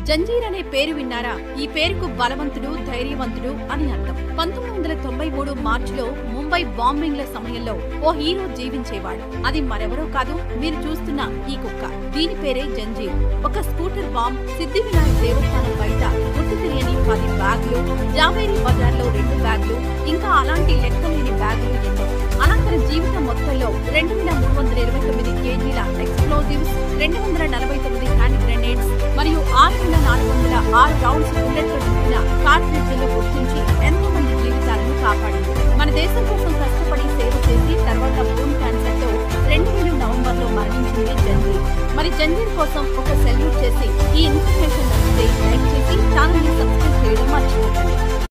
జంజీర్ అనే పేరు విన్నారా? ఈ పేరుకు బలవంతుడు, ధైర్యవంతుడు అని అర్థం. 1993 మార్చిలో ముంబై బాంబింగ్ల సమయంలో ఓ హీరో జీవించేవాడు. అది మరెవరో కాదు, మీరు చూస్తున్న ఈ కుక్క. దీని పేరే జంజీర్. ఒక స్కూటర్ బాంబ్, సిద్ధి వినాయక దేవస్థానం బయట గుర్తు తెలియని 10 బ్యాగులు, జావేరీ బజార్లో 2 బ్యాగులు, ఇంకా అలాంటి లెక్కలేని బ్యాగులు ఎన్నో. అలా తన జీవితం మొత్తంలో 2329 కేజీల ఎక్స్ప్లోజివ్స్, 249 హ్యాండ్ గ్రెనేడ్స్ మరియు 6406 రౌండ్స్ బుల్లెట్లు నింపిన కార్ట్రిడ్జ్లను గుర్తించి ఎంతో మంది జీవితాలను కాపాడింది. మన దేశం కోసం కష్టపడి సేవ చేసి తర్వాత బోన్ క్యాన్సర్ తో 2000 నవంబర్లో మరణించింది జంజీర్. మరి జంజీర్ కోసం ఒక సెల్యూట్ చేసి ఈ ఇన్ఫర్మేషన్ నచ్చితే లైక్ చేసి ఛానల్ ని సబ్స్క్రైబ్ చేయడం మర్చిపోకండి.